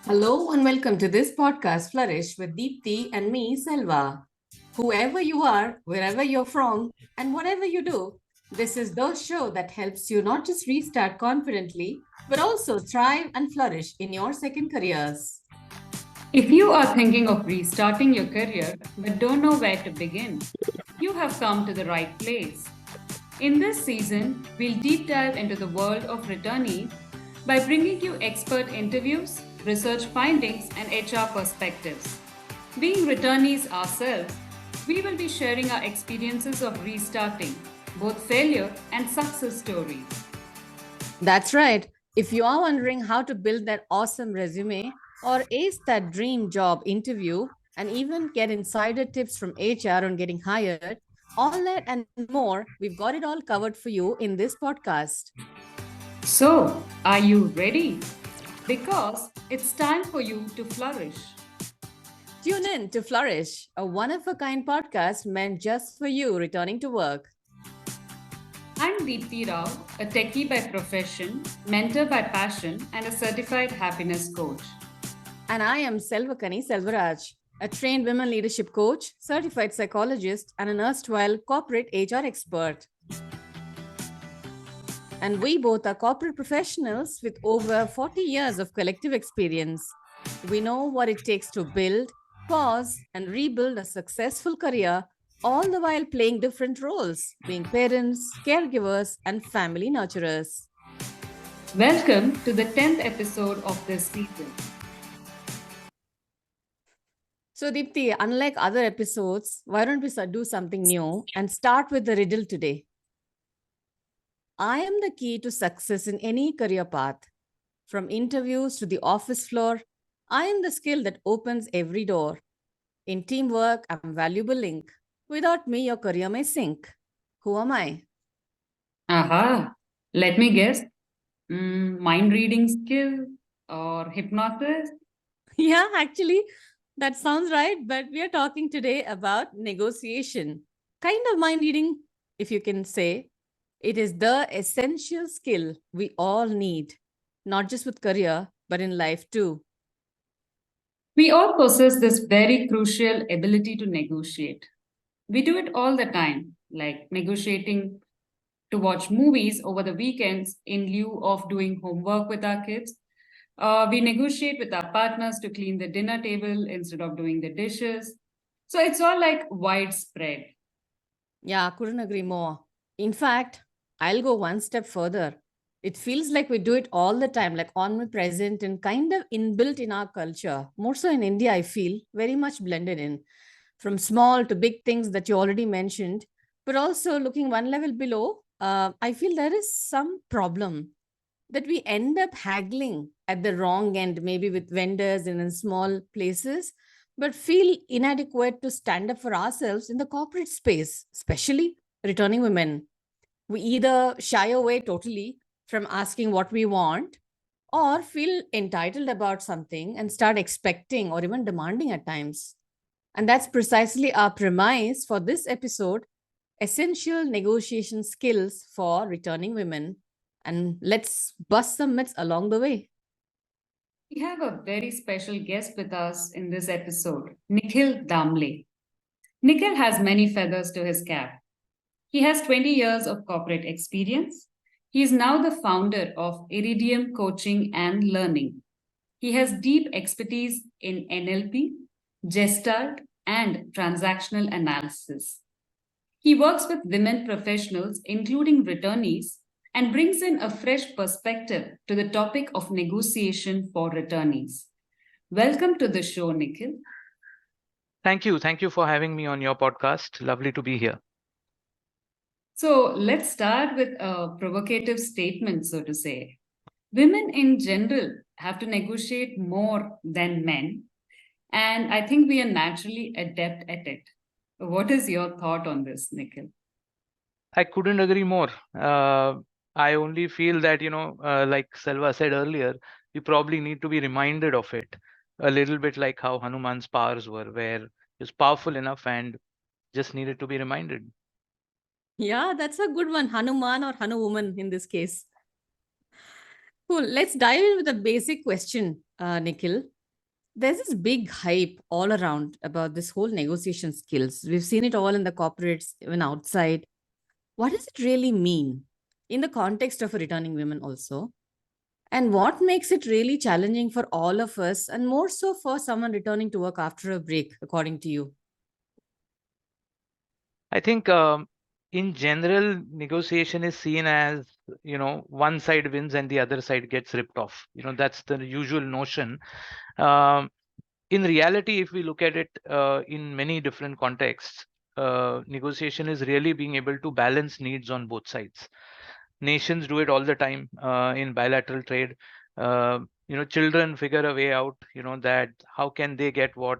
Hello and welcome to this podcast, Flourish, with Deepthi and me, Selva. Whoever you are, wherever you're from, and whatever you do, this is the show that helps you not just restart confidently, but also thrive and flourish in your second careers. If you are thinking of restarting your career but don't know where to begin, you have come to the right place. In this season, we'll deep dive into the world of returnee by bringing you expert interviews, research findings, and HR perspectives. Being returnees ourselves, we will be sharing our experiences of restarting, both failure and success stories. That's right. If you are wondering how to build that awesome resume or ace that dream job interview and even get insider tips from HR on getting hired, all that and more, we've got it all covered for you in this podcast. So, are you ready? Because it's time for you to flourish. Tune in to Flourish, a one of a kind podcast meant just for you returning to work. I'm Deepthi Rao, a techie by profession, mentor by passion, and a certified happiness coach. And I am Selvakani Selvaraj, a trained women leadership coach, certified psychologist, and an erstwhile corporate HR expert. And we both are corporate professionals with over 40 years of collective experience. We know what it takes to build, pause, and rebuild a successful career, all the while playing different roles, being parents, caregivers, and family nurturers. Welcome to the 10th episode of this season. So, Deepthi, unlike other episodes, why don't we do something new and start with the riddle today? I am the key to success in any career path. From interviews to the office floor, I am the skill that opens every door. In teamwork, I'm a valuable link. Without me, your career may sink. Who am I? Aha, let me guess. Mind reading skill or hypnosis? Yeah, actually, that sounds right. But we are talking today about negotiation. Kind of mind reading, if you can say. It is the essential skill we all need, not just with career, but in life too. We all possess this very crucial ability to negotiate. We do it all the time, like negotiating to watch movies over the weekends in lieu of doing homework with our kids. We negotiate with our partners to clean the dinner table instead of doing the dishes. So it's all like widespread. Yeah, couldn't agree more. In fact, I'll go one step further. It feels like we do it all the time, like omnipresent and kind of inbuilt in our culture. More so in India, I feel very much blended in, from small to big things that you already mentioned. But also looking one level below, I feel there is some problem that we end up haggling at the wrong end, maybe with vendors and in small places, but feel inadequate to stand up for ourselves in the corporate space, especially returning women. We either shy away totally from asking what we want or feel entitled about something and start expecting or even demanding at times. And that's precisely our premise for this episode, essential negotiation skills for returning women. And let's bust some myths along the way. We have a very special guest with us in this episode, Nikhil Damle. Nikhil has many feathers to his cap. He has 20 years of corporate experience. He is now the founder of Iridium Coaching and Learning. He has deep expertise in NLP, Gestalt, and transactional analysis. He works with women professionals, including returnees, and brings in a fresh perspective to the topic of negotiation for returnees. Welcome to the show, Nikhil. Thank you. Thank you for having me on your podcast. Lovely to be here. So let's start with a provocative statement, so to say. Women in general have to negotiate more than men, and I think we are naturally adept at it. What is your thought on this, Nikhil? I couldn't agree more. I only feel that, like Selva said earlier, we probably need to be reminded of it. A little bit like how Hanuman's powers were, where he's powerful enough and just needed to be reminded. Yeah, that's a good one. Hanuman or Hanu woman in this case. Cool. Let's dive in with a basic question, Nikhil. There's this big hype all around about this whole negotiation skills. We've seen it all in the corporates, even outside. What does it really mean in the context of a returning women also? And what makes it really challenging for all of us, and more so for someone returning to work after a break, according to you? I think in general, negotiation is seen as, one side wins and the other side gets ripped off. That's the usual notion. Um, in reality, if we look at it in many different contexts, negotiation is really being able to balance needs on both sides. Nations do it all the time in bilateral trade. Uh, Children figure a way out, that how can they get what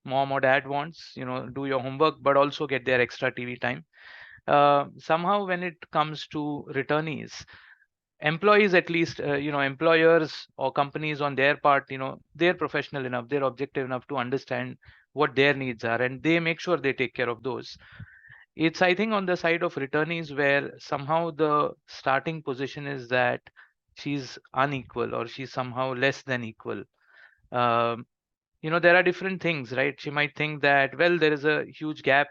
mom or dad wants, do your homework, but also get their extra TV time. Somehow, when it comes to returnees, employees at least, employers or companies on their part, they're professional enough, they're objective enough to understand what their needs are, and they make sure they take care of those. It's, I think, on the side of returnees where somehow the starting position is that she's unequal or she's somehow less than equal. Um, there are different things, right? She might think that, well, there is a huge gap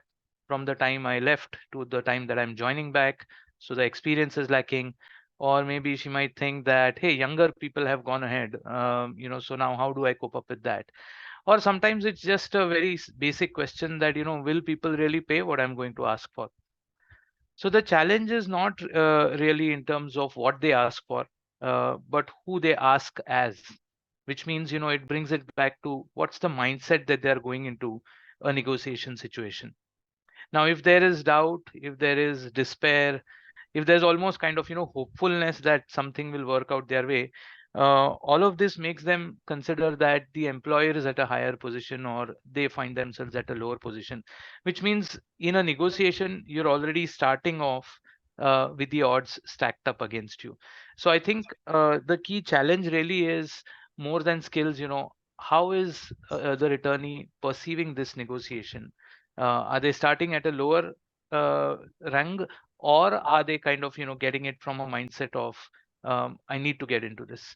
from the time I left to the time that I'm joining back, so the experience is lacking. Or maybe she might think that, hey, younger people have gone ahead, so now how do I cope up with that? Or sometimes it's just a very basic question that, will people really pay what I'm going to ask for? So the challenge is not really in terms of what they ask for, but who they ask as, which means, it brings it back to what's the mindset that they're going into a negotiation situation. Now, if there is doubt, if there is despair, if there's almost kind of, hopefulness that something will work out their way, all of this makes them consider that the employer is at a higher position or they find themselves at a lower position, which means in a negotiation, you're already starting off with the odds stacked up against you. So I think the key challenge really is more than skills, how is the returnee perceiving this negotiation? Are they starting at a lower rank, or are they kind of, getting it from a mindset of I need to get into this?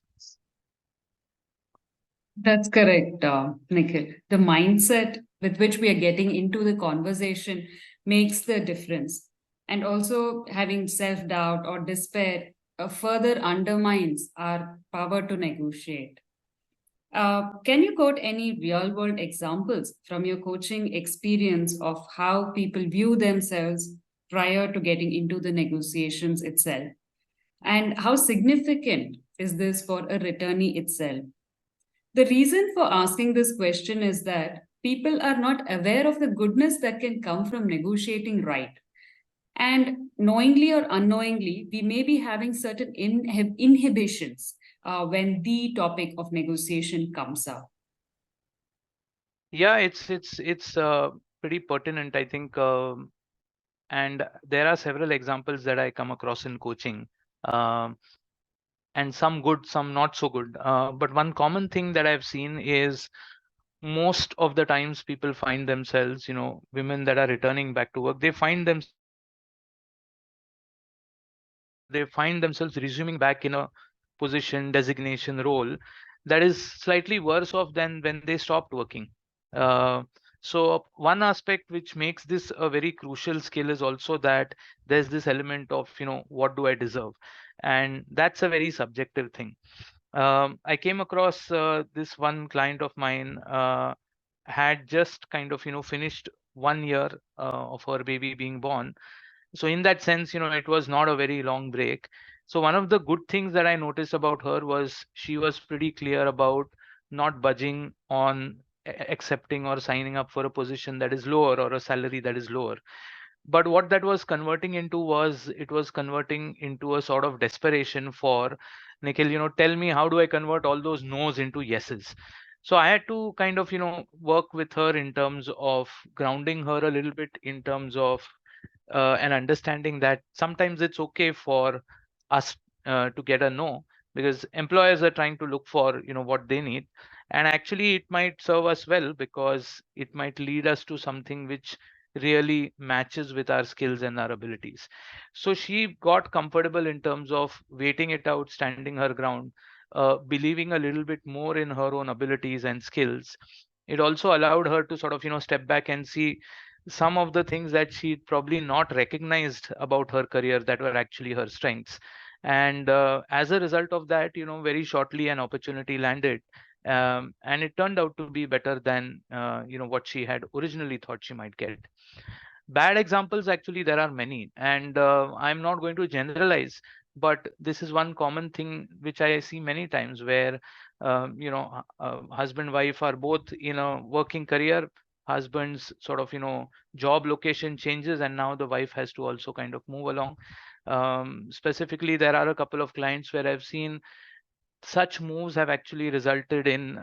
That's correct, Nikhil. The mindset with which we are getting into the conversation makes the difference. And also, having self doubt or despair further undermines our power to negotiate. Can you quote any real world examples from your coaching experience of how people view themselves prior to getting into the negotiations itself? And how significant is this for a returnee itself? The reason for asking this question is that people are not aware of the goodness that can come from negotiating right. And knowingly or unknowingly, we may be having certain inhibitions when the topic of negotiation comes up. Yeah, it's pretty pertinent, I think. And there are several examples that I come across in coaching, um, and some good, some not so good. But one common thing that I've seen is most of the times people find themselves, women that are returning back to work, they find themselves resuming back in a position, designation, role that is slightly worse off than when they stopped working. So one aspect which makes this a very crucial skill is also that there's this element of, what do I deserve? And that's a very subjective thing. I came across this one client of mine, had just kind of, finished 1 year of her baby being born. So in that sense, it was not a very long break. So one of the good things that I noticed about her was she was pretty clear about not budging on accepting or signing up for a position that is lower or a salary that is lower. But what that was converting into was, it was converting into a sort of desperation for, Nikhil, tell me, how do I convert all those no's into yeses? So I had to kind of, work with her in terms of grounding her a little bit, in terms of an understanding that sometimes it's okay for us to get a no, because employers are trying to look for, what they need. And actually it might serve us well, because it might lead us to something which really matches with our skills and our abilities. So she got comfortable in terms of waiting it out, standing her ground, believing a little bit more in her own abilities and skills, it also allowed her to sort of, step back and see some of the things that she probably not recognized about her career that were actually her strengths. And as a result of that, very shortly an opportunity landed, and it turned out to be better than what she had originally thought she might get. Bad examples, actually there are many, and I'm not going to generalize, but this is one common thing which I see many times, where husband wife are both in a working career. Husband's sort of job location changes, and now the wife has to also kind of move along. Specifically, there are a couple of clients where I've seen such moves have actually resulted in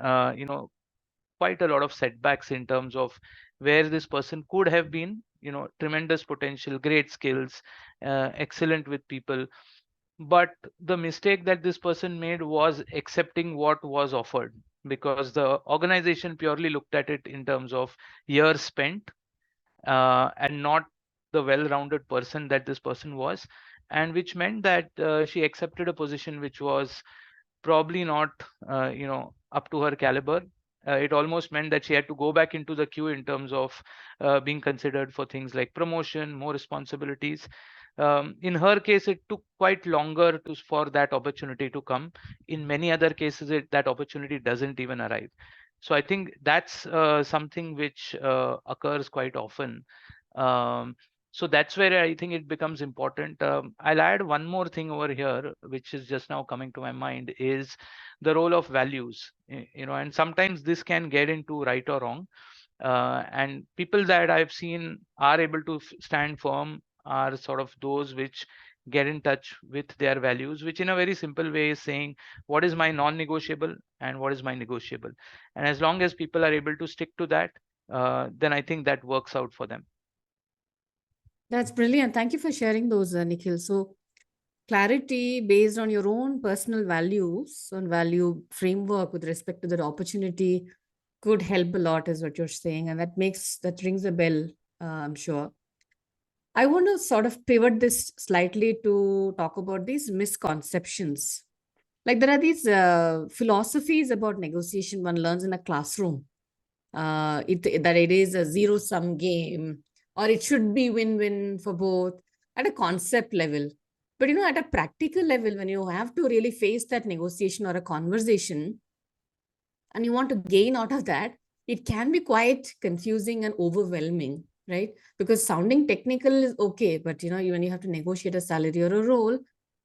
quite a lot of setbacks in terms of where this person could have been, tremendous potential, great skills, excellent with people. But the mistake that this person made was accepting what was offered, because the organization purely looked at it in terms of years spent, and not the well-rounded person that this person was, and which meant that she accepted a position which was probably not up to her caliber. It almost meant that she had to go back into the queue in terms of being considered for things like promotion, more responsibilities. In her case, it took quite longer for that opportunity to come. In many other cases, that opportunity doesn't even arrive. So I think that's something which occurs quite often. Um, so that's where I think it becomes important. I'll add one more thing over here, which is just now coming to my mind, is the role of values. And sometimes this can get into right or wrong. And people that I've seen are able to stand firm are sort of those which get in touch with their values, which in a very simple way is saying what is my non-negotiable and what is my negotiable. And as long as people are able to stick to that, then I think that works out for them. That's brilliant. Thank you for sharing those, Nikhil. So, clarity based on your own personal values and value framework with respect to that opportunity could help a lot, is what you're saying. And that rings a bell, I'm sure. I want to sort of pivot this slightly to talk about these misconceptions. Like there are these philosophies about negotiation one learns in a classroom. That it is a zero sum game, or it should be win win for both at a concept level. But at a practical level, when you have to really face that negotiation or a conversation, and you want to gain out of that, it can be quite confusing and overwhelming, right? Because sounding technical is okay, but when you have to negotiate a salary or a role,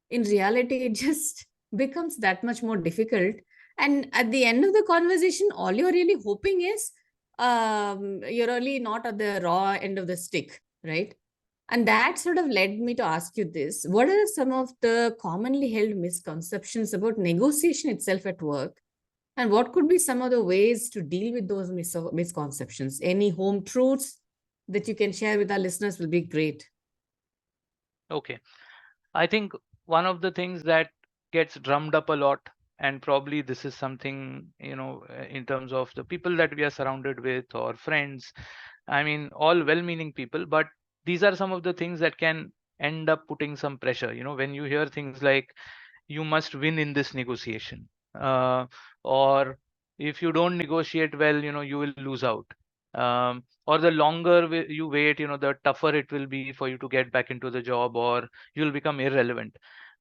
in reality, it just becomes that much more difficult. And at the end of the conversation, all you're really hoping is you're really not at the raw end of the stick, right? And that sort of led me to ask you this. What are some of the commonly held misconceptions about negotiation itself at work? And what could be some of the ways to deal with those misconceptions? Any home truths that you can share with our listeners will be great. Okay. I think one of the things that gets drummed up a lot, and probably this is something, in terms of the people that we are surrounded with or friends, I mean, all well-meaning people, but these are some of the things that can end up putting some pressure. When you hear things like, you must win in this negotiation, or if you don't negotiate well, you will lose out. Or the longer you wait, the tougher it will be for you to get back into the job, or you'll become irrelevant.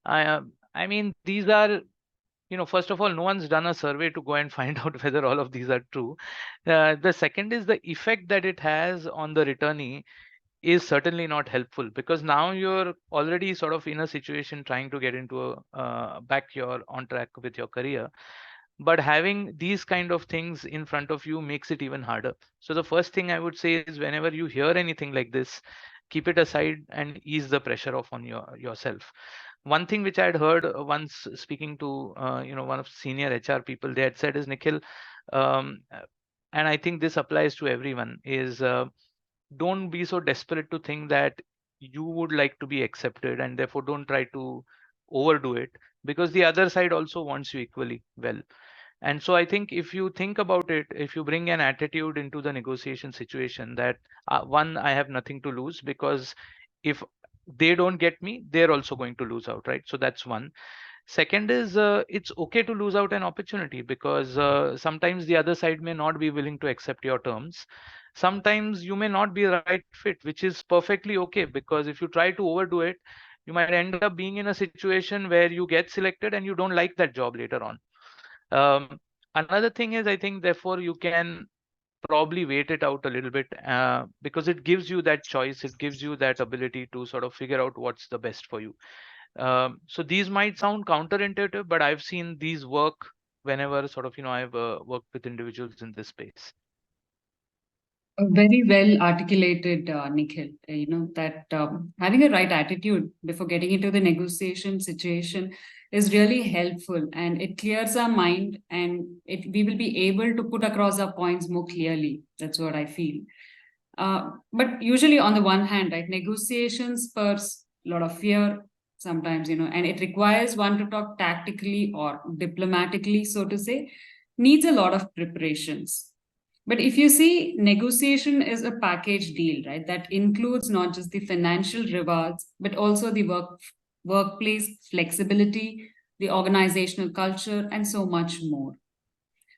I mean, these are, first of all, no one's done a survey to go and find out whether all of these are true. The second is the effect that it has on the returnee is certainly not helpful, because now you're already sort of in a situation trying to get into back your on track with your career, but having these kind of things in front of you makes it even harder. So the first thing I would say is, whenever you hear anything like this, keep it aside and ease the pressure off on yourself. One thing which I had heard once speaking to one of senior HR people, they had said is, Nikhil, um, and I think this applies to everyone, is don't be so desperate to think that you would like to be accepted, and therefore don't try to overdo it, because the other side also wants you equally well. And so I think, if you think about it, if you bring an attitude into the negotiation situation that, one, I have nothing to lose, because if they don't get me, they're also going to lose out, right? So that's one. Second is it's okay to lose out an opportunity because sometimes the other side may not be willing to accept your terms. Sometimes you may not be the right fit, which is perfectly okay, because if you try to overdo it, you might end up being in a situation where you get selected and you don't like that job later on. Another thing is, I think, therefore, you can probably wait it out a little bit because it gives you that choice, it gives you that ability to sort of figure out what's the best for you. So these might sound counterintuitive, but I've seen these work whenever sort of, I've worked with individuals in this space. Very well articulated, Nikhil. That having a right attitude before getting into the negotiation situation is really helpful, and it clears our mind, and we will be able to put across our points more clearly. That's what I feel. But usually, on the one hand, right, negotiations spurs a lot of fear sometimes, and it requires one to talk tactically or diplomatically, so to say, needs a lot of preparations. But if you see, negotiation is a package deal, right? That includes not just the financial rewards, but also the workplace flexibility, the organizational culture, and so much more.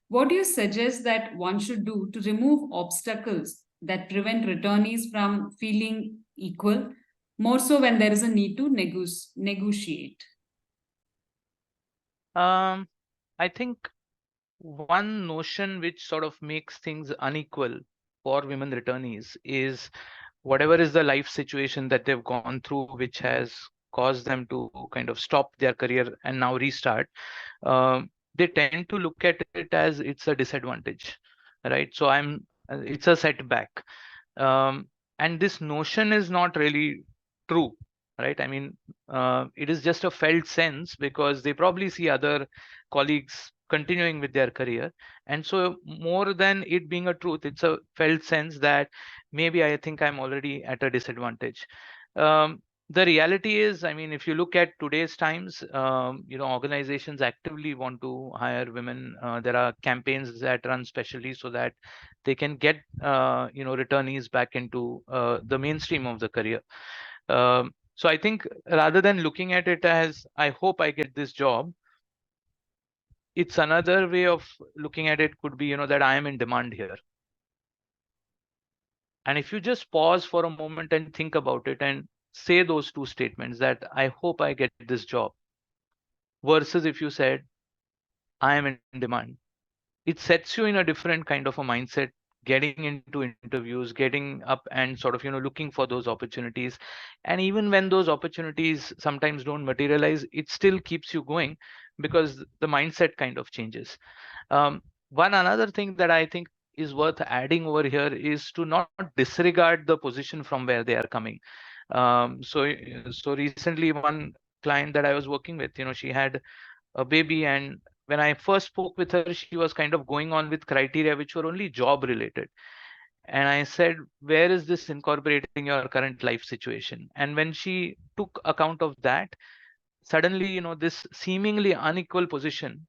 What do you suggest that one should do to remove obstacles that prevent returnees from feeling equal, more so when there is a need to negotiate? I think one notion which sort of makes things unequal for women returnees is whatever is the life situation that they've gone through, which has caused them to kind of stop their career and now restart. They tend to look at it as it's a disadvantage, right? So it's a setback. And this notion is not really true, right? I mean, it is just a felt sense because they probably see other colleagues continuing with their career, and so more than it being a truth, it's a felt sense that maybe I think I'm already at a disadvantage. The reality is, I mean, if you look at today's times, organizations actively want to hire women. There are campaigns that run specially so that they can get returnees back into the mainstream of the career. So I think rather than looking at it as I hope I get this job, it's another way of looking at it could be, that I am in demand here. And if you just pause for a moment and think about it and say those two statements, that I hope I get this job, versus if you said I am in demand, it sets you in a different kind of a mindset, getting into interviews, getting up and sort of looking for those opportunities. And even when those opportunities sometimes don't materialize, it still keeps you going because the mindset kind of changes. One another thing that I think is worth adding over here is to not disregard the position from where they are coming. So recently, one client that I was working with, she had a baby, and when I first spoke with her, she was kind of going on with criteria which were only job related. And I said, where is this incorporating your current life situation? And when she took account of that, suddenly, this seemingly unequal position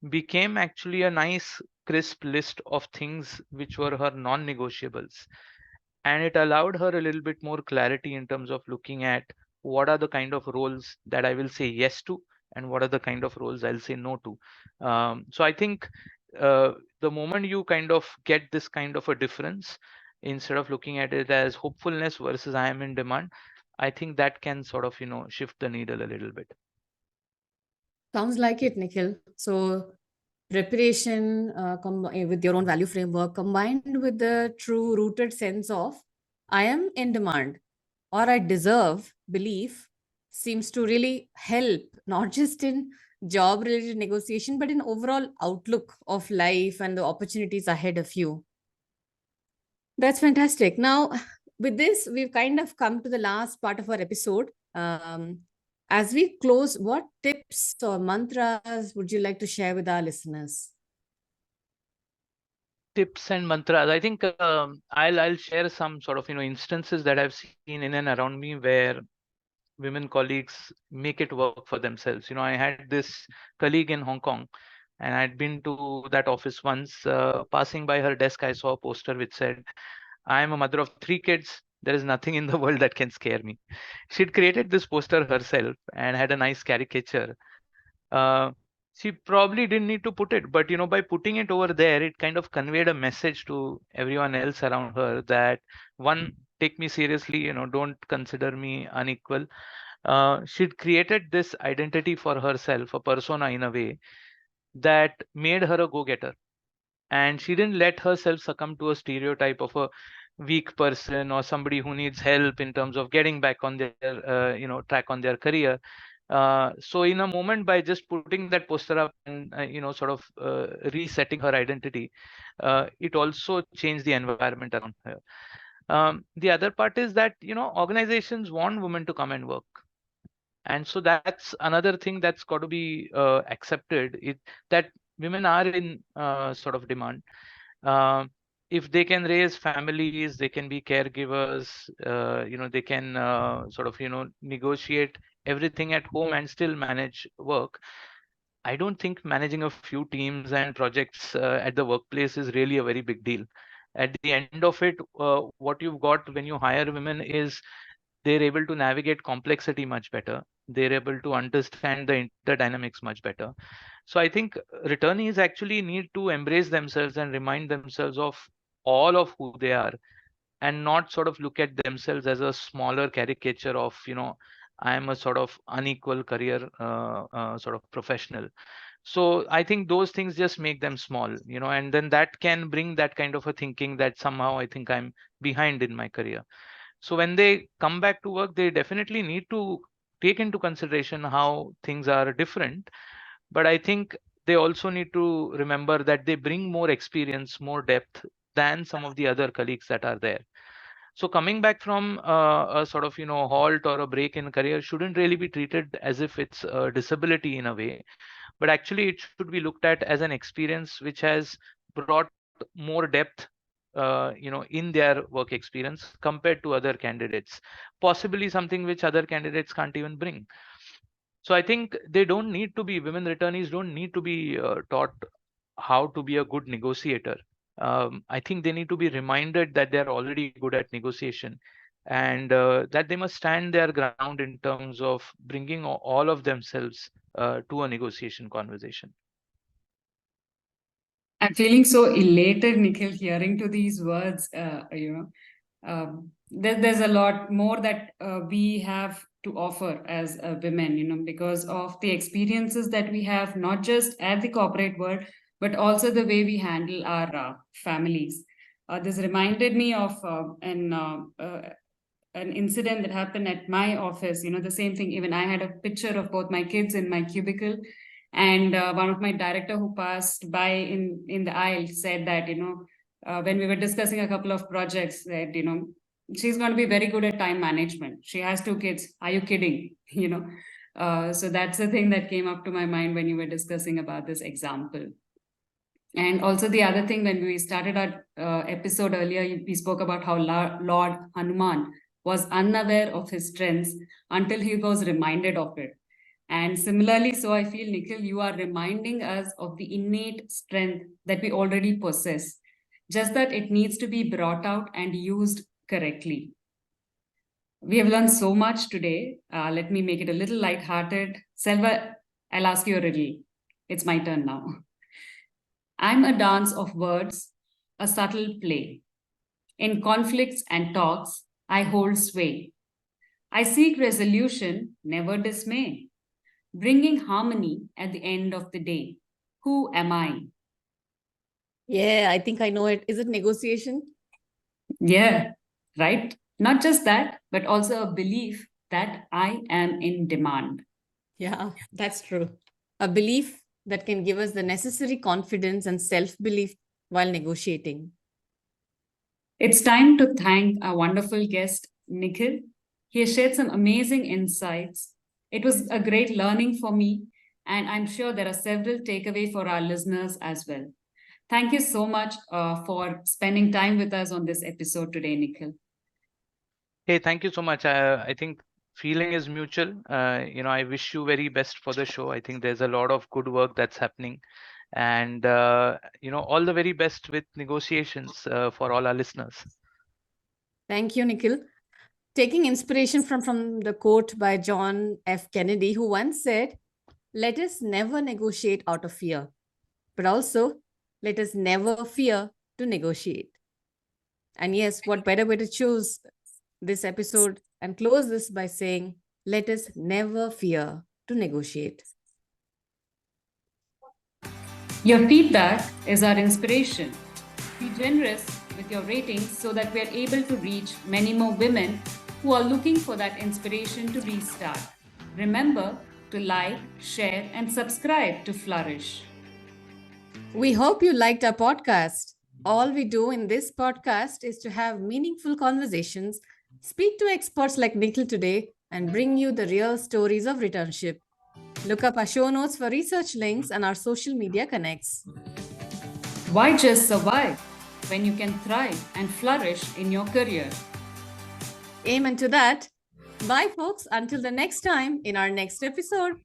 became actually a nice, crisp list of things which were her non negotiables. And it allowed her a little bit more clarity in terms of looking at what are the kind of roles that I will say yes to and what are the kind of roles I'll say no to. So I think the moment you kind of get this kind of a difference, instead of looking at it as hopefulness versus I am in demand, I think that can sort of shift the needle a little bit. Sounds like it, Nikhil. So preparation with your own value framework combined with the true rooted sense of I am in demand or I deserve belief seems to really help, not just in job related negotiation, but in overall outlook of life and the opportunities ahead of you. That's fantastic. Now, with this, we've kind of come to the last part of our episode. As we close, what tips or mantras would you like to share with our listeners? Tips and mantras. I think I'll share some sort of instances that I've seen in and around me where women colleagues make it work for themselves. I had this colleague in Hong Kong, and I'd been to that office once. Passing by her desk, I saw a poster which said, I am a mother of 3 kids. There is nothing in the world that can scare me. She'd created this poster herself and had a nice caricature Uh, she probably didn't need to put it, but by putting it over there, it kind of conveyed a message to everyone else around her that, one, take me seriously, don't consider me unequal. She'd created this identity for herself, a persona in a way that made her a go-getter, and she didn't let herself succumb to a stereotype of a weak person or somebody who needs help in terms of getting back on their track on their career. So in a moment, by just putting that poster up and sort of resetting her identity, it also changed the environment around her. The other part is that organizations want women to come and work, and so that's another thing that's got to be accepted, that women are in sort of demand. um, if they can raise families, they can be caregivers, they can sort of negotiate everything at home and still manage work. I don't think managing a few teams and projects at the workplace is really a very big deal. At the end of it, what you've got when you hire women is they're able to navigate complexity much better. They're able to understand the interdynamics much better. So I think returnees actually need to embrace themselves and remind themselves of all of who they are, and not sort of look at themselves as a smaller caricature of, I am a sort of unequal career sort of professional. So I think those things just make them small, and then that can bring that kind of a thinking that somehow I think I'm behind in my career. So when they come back to work, they definitely need to take into consideration how things are different. But I think they also need to remember that they bring more experience, more depth than some of the other colleagues that are there. So coming back from a sort of halt or a break in career shouldn't really be treated as if it's a disability in a way, but actually it should be looked at as an experience which has brought more depth in their work experience compared to other candidates, possibly something which other candidates can't even bring. So I think they don't need to be, women returnees don't need to be taught how to be a good negotiator. I think they need to be reminded that they're already good at negotiation, and that they must stand their ground in terms of bringing all of themselves to a negotiation conversation. I'm feeling so elated, Nikhil, hearing to these words. There's a lot more that we have to offer as women, because of the experiences that we have, not just at the corporate world, but also the way we handle our families. This reminded me of an incident that happened at my office. The same thing. Even I had a picture of both my kids in my cubicle, and one of my director who passed by in the aisle said that when we were discussing a couple of projects, that she's going to be very good at time management. She has 2 kids. Are you kidding? So that's the thing that came up to my mind when you were discussing about this example. And also the other thing, when we started our episode earlier, we spoke about how Lord Hanuman was unaware of his strengths until he was reminded of it. And similarly, so I feel, Nikhil, you are reminding us of the innate strength that we already possess, just that it needs to be brought out and used correctly. We have learned so much today. Let me make it a little lighthearted. Selva, I'll ask you a riddle. It's my turn now. I'm a dance of words, a subtle play. In conflicts and talks, I hold sway. I seek resolution, never dismay, bringing harmony at the end of the day. Who am I? Yeah, I think I know it. Is it negotiation? Yeah, right. Not just that, but also a belief that I am in demand. Yeah, that's true. A belief that can give us the necessary confidence and self belief while negotiating. It's time to thank our wonderful guest, Nikhil. He has shared some amazing insights. It was a great learning for me, and I'm sure there are several takeaways for our listeners as well. Thank you so much for spending time with us on this episode today, Nikhil. Hey, thank you so much. I think feeling is mutual. I wish you very best for the show. I think there's a lot of good work that's happening, and all the very best with negotiations for all our listeners. Thank you, Nikhil. Taking inspiration from the quote by John F. Kennedy, who once said, let us never negotiate out of fear, but also let us never fear to negotiate. And yes, what better way to choose this episode and close this by saying, let us never fear to negotiate. Your feedback is our inspiration. Be generous with your ratings so that we are able to reach many more women who are looking for that inspiration to restart. Remember to like, share, and subscribe to Flourishe. We hope you liked our podcast. All we do in this podcast is to have meaningful conversations, speak to experts like Nikhil today, and bring you the real stories of returnship. Look up our show notes for research links and our social media connects. Why just survive when you can thrive and flourish in your career? Amen to that. Bye, folks. Until the next time in our next episode.